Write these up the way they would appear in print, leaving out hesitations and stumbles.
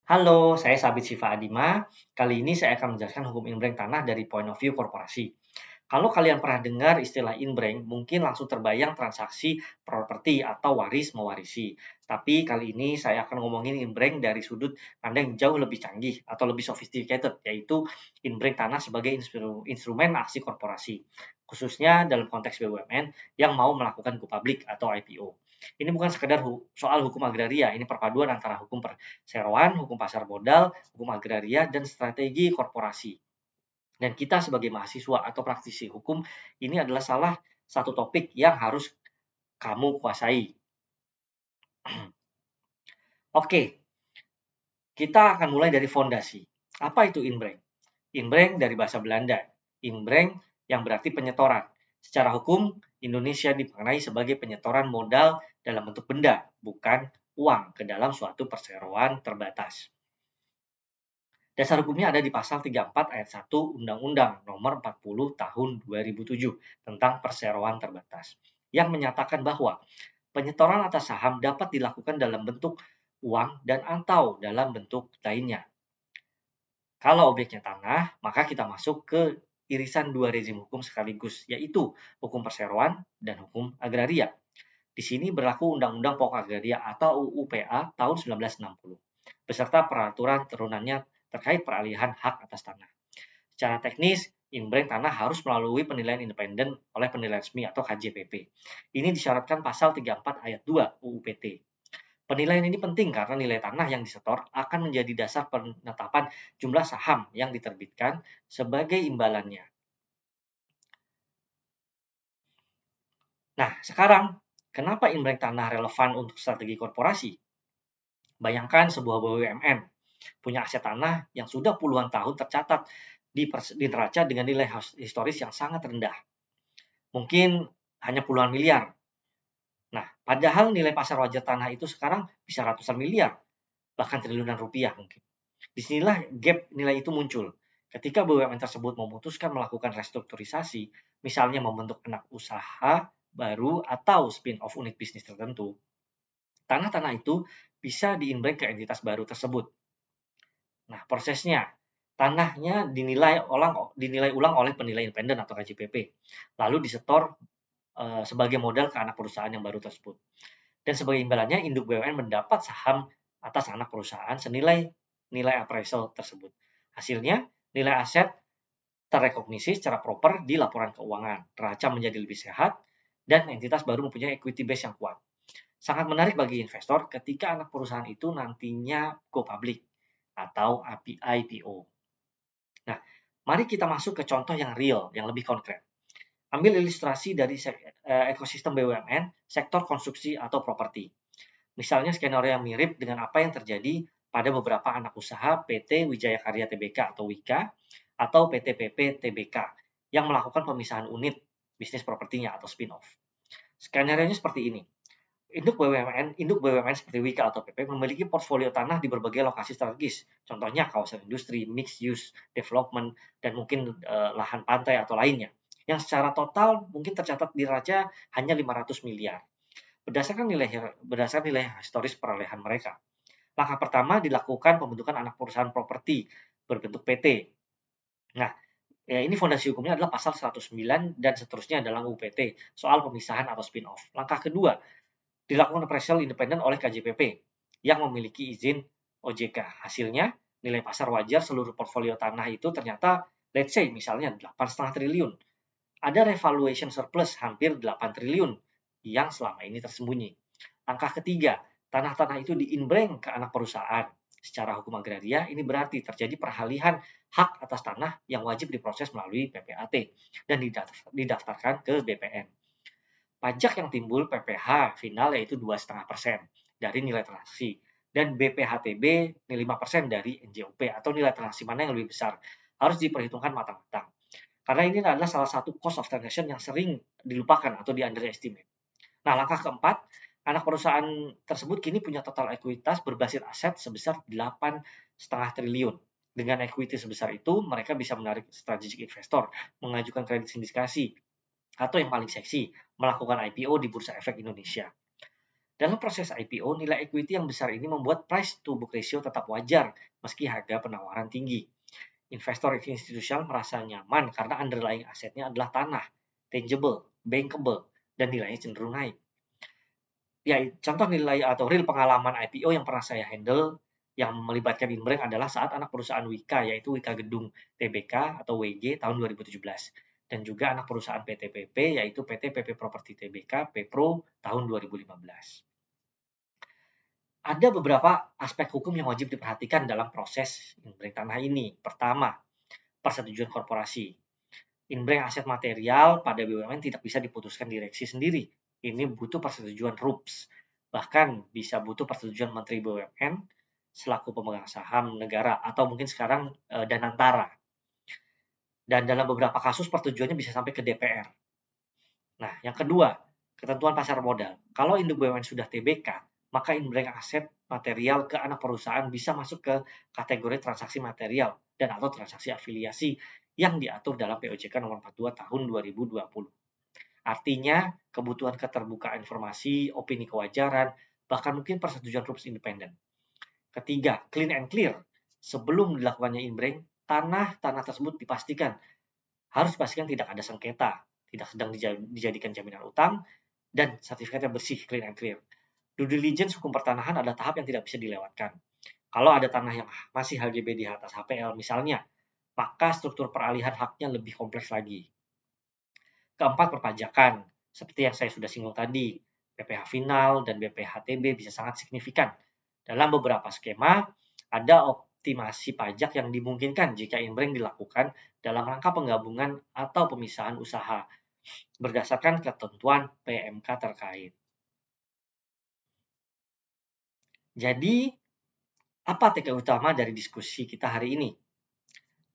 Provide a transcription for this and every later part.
Halo, saya Sabit Siva Adima. Kali ini saya akan menjelaskan hukum inbrank tanah dari point of view korporasi. Kalau kalian pernah dengar istilah inbrank, mungkin langsung terbayang transaksi properti atau waris mewarisi. Tapi kali ini saya akan ngomongin inbrank dari sudut pandang yang jauh lebih canggih atau lebih sophisticated, yaitu inbrank tanah sebagai instrumen aksi korporasi, khususnya dalam konteks BUMN yang mau melakukan go public atau IPO. Ini bukan sekedar soal hukum agraria, ini perpaduan antara hukum perseroan, hukum pasar modal, hukum agraria, dan strategi korporasi. Dan kita sebagai mahasiswa atau praktisi hukum, ini adalah salah satu topik yang harus kamu kuasai. Oke, kita akan mulai dari fondasi. Apa itu inbrank? Inbrank dari bahasa Belanda. Inbrank yang berarti penyetoran. Secara hukum, Indonesia dimaknai sebagai penyetoran modal dalam bentuk benda, bukan uang ke dalam suatu perseroan terbatas. Dasar hukumnya ada di pasal 34 ayat 1 Undang-Undang Nomor 40 Tahun 2007 tentang perseroan terbatas, yang menyatakan bahwa penyetoran atas saham dapat dilakukan dalam bentuk uang dan atau dalam bentuk lainnya. Kalau objeknya tanah, maka kita masuk ke irisan dua rezim hukum sekaligus, yaitu hukum perseroan dan hukum agraria. Di sini berlaku Undang-Undang Pokok Agraria atau UU-PA tahun 1960, beserta peraturan turunannya terkait peralihan hak atas tanah. Secara teknis, inbrank tanah harus melalui penilaian independen oleh penilai resmi atau KJPP. Ini disyaratkan pasal 34 ayat 2 UU PT. Penilaian ini penting karena nilai tanah yang disetor akan menjadi dasar penetapan jumlah saham yang diterbitkan sebagai imbalannya. Nah, sekarang kenapa inbrank tanah relevan untuk strategi korporasi? Bayangkan sebuah BUMN punya aset tanah yang sudah puluhan tahun tercatat di neraca dengan nilai historis yang sangat rendah. Mungkin hanya puluhan miliar. Nah, padahal nilai pasar wajar tanah itu sekarang bisa ratusan miliar, bahkan triliunan rupiah mungkin. Disinilah gap nilai itu muncul. Ketika BUMN tersebut memutuskan melakukan restrukturisasi, misalnya membentuk anak usaha baru atau spin-off unit bisnis tertentu, tanah-tanah itu bisa diinbrank ke entitas baru tersebut. Nah, prosesnya, tanahnya dinilai ulang oleh penilai independen atau KJPP, lalu disetor sebagai modal ke anak perusahaan yang baru tersebut. Dan sebagai imbalannya, induk BUMN mendapat saham atas anak perusahaan senilai nilai appraisal tersebut. Hasilnya, nilai aset terrekognisi secara proper di laporan keuangan, neraca menjadi lebih sehat, dan entitas baru mempunyai equity base yang kuat. Sangat menarik bagi investor ketika anak perusahaan itu nantinya go public atau IPO. Nah, mari kita masuk ke contoh yang real, yang lebih konkret. Ambil ilustrasi dari ekosistem BUMN, sektor konstruksi atau properti. Misalnya skenario yang mirip dengan apa yang terjadi pada beberapa anak usaha PT Wijaya Karya Tbk atau WIKA atau PT PP Tbk yang melakukan pemisahan unit bisnis propertinya atau spin-off. Skenario-nya seperti ini. Induk BUMN seperti Wika atau PP memiliki portfolio tanah di berbagai lokasi strategis. Contohnya kawasan industri, mixed use development, dan mungkin lahan pantai atau lainnya. Yang secara total mungkin tercatat di neraca hanya 500 miliar. Berdasarkan nilai historis perolehan mereka. Langkah pertama dilakukan pembentukan anak perusahaan properti berbentuk PT. Nah, ya ini fondasi hukumnya adalah pasal 109 dan seterusnya dalam UPT soal pemisahan atau spin-off. Langkah kedua, dilakukan appraisal independen oleh KJPP yang memiliki izin OJK. Hasilnya, nilai pasar wajar seluruh portfolio tanah itu ternyata, let's say misalnya 8,5 triliun. Ada revaluation surplus hampir 8 triliun yang selama ini tersembunyi. Langkah ketiga, tanah-tanah itu diinbrank ke anak perusahaan. Secara hukum agraria, ini berarti terjadi peralihan hak atas tanah yang wajib diproses melalui PPAT dan didaftarkan ke BPN. Pajak yang timbul PPh final yaitu 2,5% dari nilai transaksi dan BPHTB 5% dari NJOP atau nilai transaksi mana yang lebih besar harus diperhitungkan matang-matang. Karena ini adalah salah satu cost of transaction yang sering dilupakan atau di underestimate. Nah, langkah keempat, anak perusahaan tersebut kini punya total ekuitas berbasis aset sebesar 8,5 triliun. Dengan equity sebesar itu, mereka bisa menarik strategic investor, mengajukan kredit sindikasi, atau yang paling seksi, melakukan IPO di Bursa Efek Indonesia. Dalam proses IPO, nilai equity yang besar ini membuat price to book ratio tetap wajar meski harga penawaran tinggi. Investor institusional merasa nyaman karena underlying asetnya adalah tanah, tangible, bankable, dan nilainya cenderung naik. Ya, contoh nilai atau real pengalaman IPO yang pernah saya handle yang melibatkan Inbreng adalah saat anak perusahaan Wika, yaitu Wika Gedung Tbk atau WG tahun 2017. Dan juga anak perusahaan PT PP, yaitu PT PP Property Tbk, PPRO tahun 2015. Ada beberapa aspek hukum yang wajib diperhatikan dalam proses Inbreng tanah ini. Pertama, persetujuan korporasi. Inbreng aset material pada BUMN tidak bisa diputuskan direksi sendiri. Ini butuh persetujuan RUPS. Bahkan bisa butuh persetujuan Menteri BUMN selaku pemegang saham negara atau mungkin sekarang Danantara. Dan dalam beberapa kasus persetujuannya bisa sampai ke DPR. Nah, yang kedua, ketentuan pasar modal. Kalau induk BUMN sudah TBK, maka Inbreng aset material ke anak perusahaan bisa masuk ke kategori transaksi material dan atau transaksi afiliasi yang diatur dalam POJK nomor 42 tahun 2020. Artinya, kebutuhan keterbukaan informasi, opini kewajaran, bahkan mungkin persetujuan RUPS independen. Ketiga, clean and clear. Sebelum dilakukannya Inbreng, tanah tersebut harus dipastikan tidak ada sengketa, tidak sedang dijadikan jaminan utang, dan sertifikatnya bersih, clean and clear. Due diligence hukum pertanahan adalah tahap yang tidak bisa dilewatkan. Kalau ada tanah yang masih HGB di atas HPL misalnya, maka struktur peralihan haknya lebih kompleks lagi. Keempat, perpajakan. Seperti yang saya sudah singgung tadi, BPH final dan BPHTB bisa sangat signifikan. Dalam beberapa skema, ada optimasi pajak yang dimungkinkan jika Inbreng dilakukan dalam rangka penggabungan atau pemisahan usaha berdasarkan ketentuan PMK terkait. Jadi, apa takeaway utama dari diskusi kita hari ini?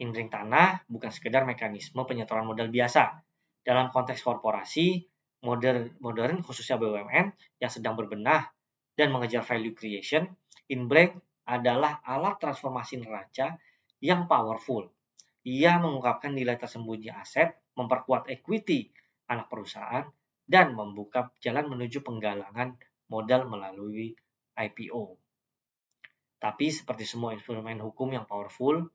Inbreng tanah bukan sekedar mekanisme penyetoran modal biasa. Dalam konteks korporasi, modern khususnya BUMN yang sedang berbenah dan mengejar value creation, Inbreng adalah alat transformasi neraca yang powerful. Ia mengungkapkan nilai tersembunyi aset, memperkuat equity anak perusahaan, dan membuka jalan menuju penggalangan modal melalui IPO. Tapi seperti semua instrumen hukum yang powerful,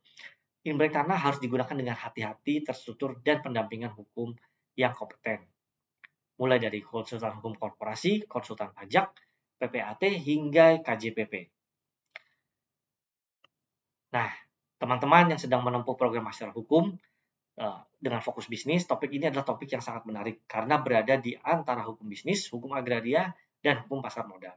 Inbreng tanah harus digunakan dengan hati-hati, terstruktur, dan pendampingan hukum yang kompeten. Mulai dari konsultan hukum korporasi, konsultan pajak, PPAT, hingga KJPP. Nah, teman-teman yang sedang menempuh program master hukum dengan fokus bisnis, topik ini adalah topik yang sangat menarik karena berada di antara hukum bisnis, hukum agraria, dan hukum pasar modal.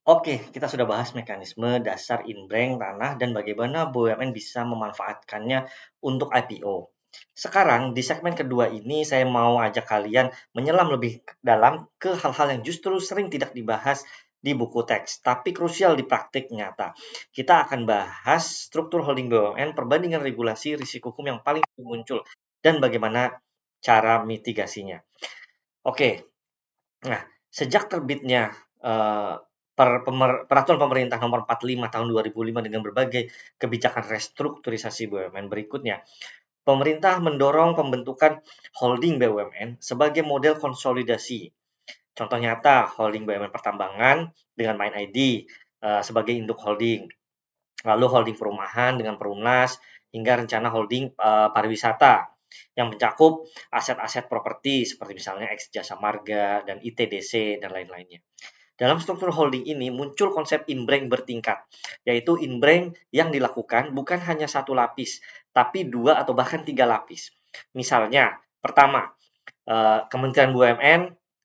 Oke, kita sudah bahas mekanisme dasar Inbreng tanah dan bagaimana BUMN bisa memanfaatkannya untuk IPO. Sekarang di segmen kedua ini saya mau ajak kalian menyelam lebih dalam ke hal-hal yang justru sering tidak dibahas di buku teks, tapi krusial di praktik nyata. Kita akan bahas struktur holding BUMN, perbandingan regulasi, risiko hukum yang paling muncul, dan bagaimana cara mitigasinya. Oke, nah sejak terbitnya Peraturan Pemerintah Nomor 45 Tahun 2005 dengan berbagai kebijakan restrukturisasi BUMN berikutnya, pemerintah mendorong pembentukan holding BUMN sebagai model konsolidasi. Contoh nyata, holding BUMN Pertambangan dengan Main ID sebagai induk holding, lalu holding perumahan dengan Perumnas, hingga rencana holding pariwisata yang mencakup aset-aset properti seperti misalnya X Jasa Marga dan ITDC dan lain-lainnya. Dalam struktur holding ini muncul konsep Inbreng bertingkat, yaitu Inbreng yang dilakukan bukan hanya satu lapis, tapi 2 atau bahkan 3 lapis. Misalnya, pertama, Kementerian BUMN,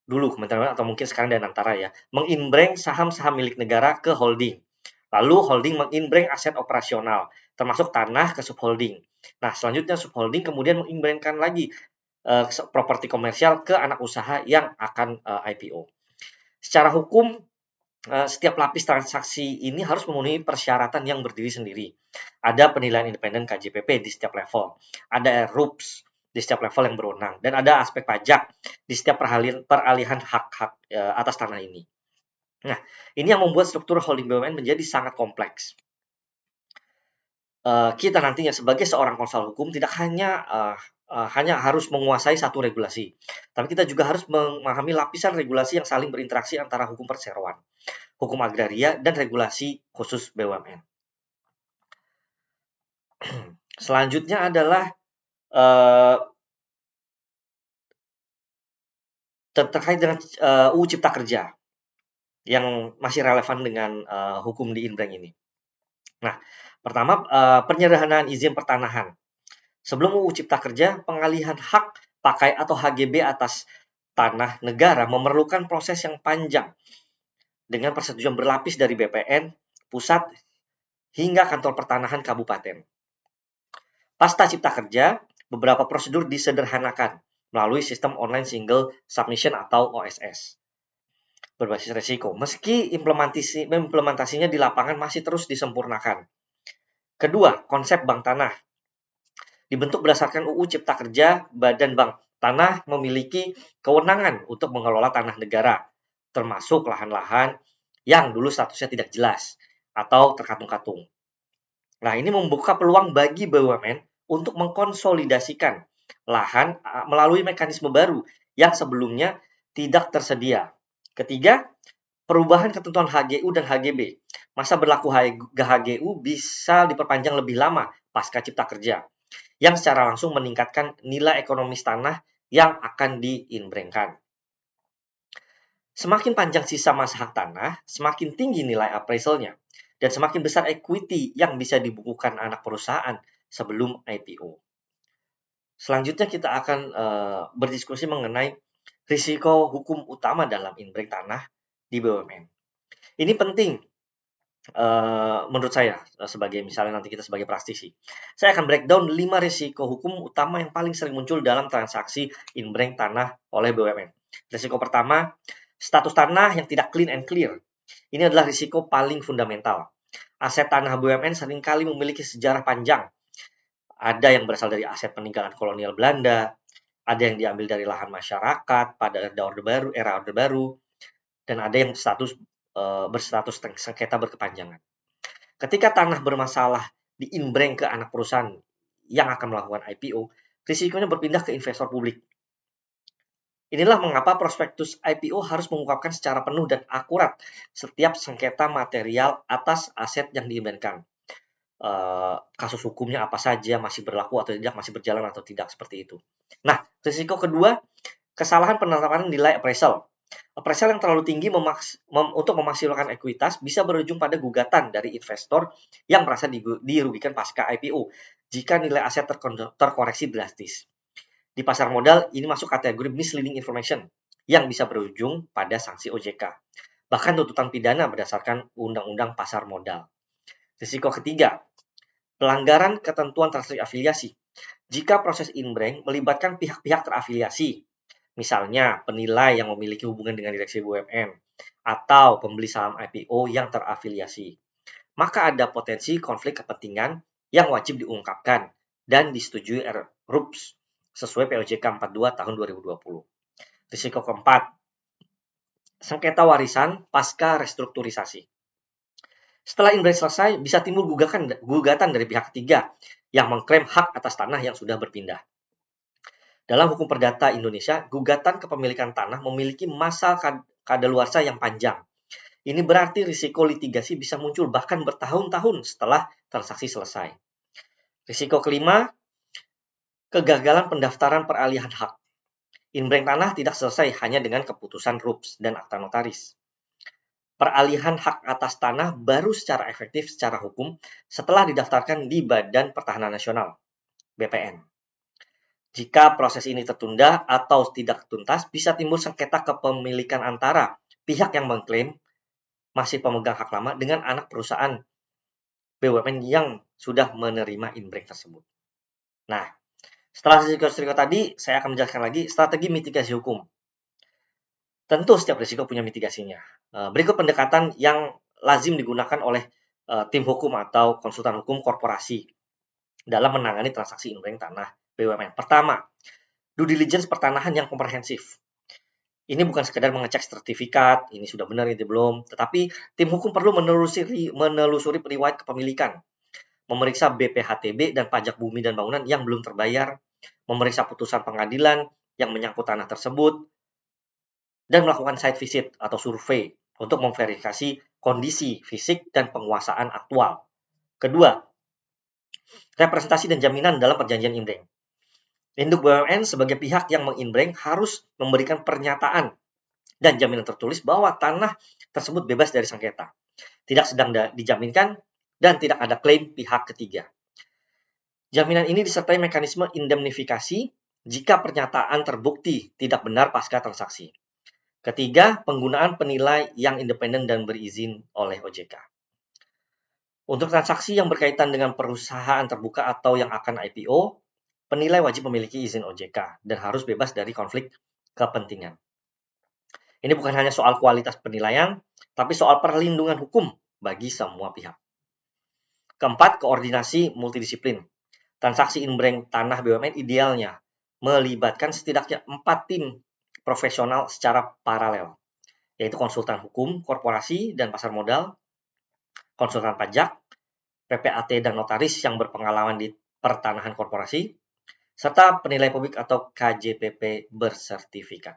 dulu Kementerian atau mungkin sekarang Danantara ya, menginbreng saham-saham milik negara ke holding. Lalu holding menginbreng aset operasional, termasuk tanah ke subholding. Nah, selanjutnya subholding kemudian menginbrengkan lagi properti komersial ke anak usaha yang akan IPO. Secara hukum, setiap lapis transaksi ini harus memenuhi persyaratan yang berdiri sendiri. Ada penilaian independen KJPP di setiap level, ada RUPS di setiap level yang berwenang, dan ada aspek pajak di setiap peralihan hak-hak atas tanah ini. Nah, ini yang membuat struktur holding BUMN menjadi sangat kompleks. Kita nantinya sebagai seorang konsul hukum tidak hanya hanya harus menguasai satu regulasi. Tapi kita juga harus memahami lapisan regulasi yang saling berinteraksi antara hukum perseroan, hukum agraria, dan regulasi khusus BUMN. Selanjutnya adalah terkait dengan UU Cipta Kerja yang masih relevan dengan hukum di Inbreng ini. Nah, pertama penyederhanaan izin pertanahan. Sebelum UU Cipta Kerja, pengalihan hak pakai atau HGB atas tanah negara memerlukan proses yang panjang dengan persetujuan berlapis dari BPN, pusat, hingga kantor pertanahan kabupaten. Pasca Cipta Kerja, beberapa prosedur disederhanakan melalui sistem online single submission atau OSS berbasis resiko, meski implementasinya di lapangan masih terus disempurnakan. Kedua, konsep bank tanah. Dibentuk berdasarkan UU Cipta Kerja, Badan Bank Tanah memiliki kewenangan untuk mengelola tanah negara, termasuk lahan-lahan yang dulu statusnya tidak jelas atau terkatung-katung. Nah, ini membuka peluang bagi BUMN untuk mengkonsolidasikan lahan melalui mekanisme baru yang sebelumnya tidak tersedia. Ketiga, perubahan ketentuan HGU dan HGB. Masa berlaku HGU bisa diperpanjang lebih lama pasca Cipta Kerja, yang secara langsung meningkatkan nilai ekonomis tanah yang akan diinbrengkan. Semakin panjang sisa masa hak tanah, semakin tinggi nilai appraisalnya, dan semakin besar equity yang bisa dibukukan anak perusahaan sebelum IPO. Selanjutnya kita akan berdiskusi mengenai risiko hukum utama dalam inbreng tanah di BUMN. Ini penting menurut saya sebagai misalnya nanti kita sebagai praktisi. Saya akan breakdown 5 risiko hukum utama yang paling sering muncul dalam transaksi inbreng tanah oleh BUMN. Risiko pertama, status tanah yang tidak clean and clear. Ini adalah risiko paling fundamental. Aset tanah BUMN seringkali memiliki sejarah panjang. Ada yang berasal dari aset peninggalan kolonial Belanda, ada yang diambil dari lahan masyarakat pada era Orde Baru, dan ada yang berstatus sengketa berkepanjangan. Ketika tanah bermasalah diinbreng ke anak perusahaan yang akan melakukan IPO, risikonya berpindah ke investor publik. Inilah mengapa prospektus IPO harus mengungkapkan secara penuh dan akurat setiap sengketa material atas aset yang diinbrengkan. Kasus hukumnya apa saja, masih berlaku atau tidak, masih berjalan atau tidak, seperti itu. Nah, risiko kedua, kesalahan penetapan nilai appraisal. Appraisal yang terlalu tinggi untuk memaksimalkan ekuitas bisa berujung pada gugatan dari investor yang merasa dirugikan pasca IPO jika nilai aset terkoreksi drastis. Di pasar modal, ini masuk kategori misleading information yang bisa berujung pada sanksi OJK. Bahkan tuntutan pidana berdasarkan Undang-Undang Pasar Modal. Risiko ketiga, pelanggaran ketentuan transaksi afiliasi. Jika proses inbreng melibatkan pihak-pihak terafiliasi, misalnya penilai yang memiliki hubungan dengan direksi BUMN, atau pembeli saham IPO yang terafiliasi, maka ada potensi konflik kepentingan yang wajib diungkapkan dan disetujui RUPS sesuai POJK 42 tahun 2020. Risiko keempat, sengketa warisan pasca restrukturisasi. Setelah inbreng selesai, bisa timbul gugatan dari pihak ketiga yang mengklaim hak atas tanah yang sudah berpindah. Dalam hukum perdata Indonesia, gugatan kepemilikan tanah memiliki masa kadaluarsa yang panjang. Ini berarti risiko litigasi bisa muncul bahkan bertahun-tahun setelah transaksi selesai. Risiko kelima, kegagalan pendaftaran peralihan hak. Inbreng tanah tidak selesai hanya dengan keputusan RUPS dan akta notaris. Peralihan hak atas tanah baru secara efektif secara hukum setelah didaftarkan di Badan Pertahanan Nasional, BPN. Jika proses ini tertunda atau tidak tuntas, bisa timbul sengketa kepemilikan antara pihak yang mengklaim masih pemegang hak lama dengan anak perusahaan BUMN yang sudah menerima inbreng tersebut. Nah, setelah risiko-risiko tadi, saya akan menjelaskan lagi strategi mitigasi hukum. Tentu setiap risiko punya mitigasinya. Berikut pendekatan yang lazim digunakan oleh tim hukum atau konsultan hukum korporasi dalam menangani transaksi inbreng tanah BUMN. Pertama, due diligence pertanahan yang komprehensif. Ini bukan sekedar mengecek sertifikat, ini sudah benar, ini belum. Tetapi tim hukum perlu menelusuri riwayat kepemilikan, memeriksa BPHTB dan pajak bumi dan bangunan yang belum terbayar, memeriksa putusan pengadilan yang menyangkut tanah tersebut, dan melakukan site visit atau survei untuk memverifikasi kondisi fisik dan penguasaan aktual. Kedua, representasi dan jaminan dalam perjanjian inbreng. Induk BUMN sebagai pihak yang menginbreng harus memberikan pernyataan dan jaminan tertulis bahwa tanah tersebut bebas dari sengketa, tidak sedang dijaminkan, dan tidak ada klaim pihak ketiga. Jaminan ini disertai mekanisme indemnifikasi jika pernyataan terbukti tidak benar pasca transaksi. Ketiga, penggunaan penilai yang independen dan berizin oleh OJK. Untuk transaksi yang berkaitan dengan perusahaan terbuka atau yang akan IPO, penilai wajib memiliki izin OJK dan harus bebas dari konflik kepentingan. Ini bukan hanya soal kualitas penilaian, tapi soal perlindungan hukum bagi semua pihak. Keempat, koordinasi multidisiplin. Transaksi inbreng tanah BUMN idealnya melibatkan setidaknya 4 tim profesional secara paralel, yaitu konsultan hukum, korporasi, dan pasar modal, konsultan pajak, PPAT dan notaris yang berpengalaman di pertanahan korporasi, serta penilai publik atau KJPP bersertifikat.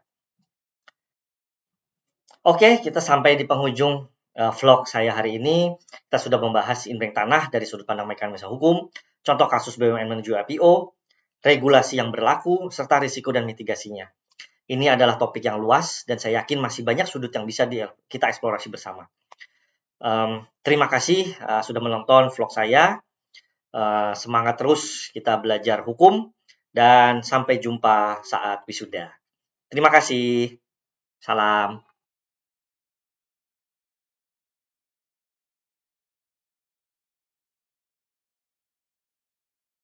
Oke, kita sampai di penghujung vlog saya hari ini. Kita sudah membahas inbreng tanah dari sudut pandang mekanisme hukum, contoh kasus BUMN menuju IPO, regulasi yang berlaku, serta risiko dan mitigasinya. Ini adalah topik yang luas dan saya yakin masih banyak sudut yang bisa kita eksplorasi bersama. Terima kasih sudah menonton vlog saya. Semangat terus kita belajar hukum dan sampai jumpa saat wisuda. Terima kasih. Salam.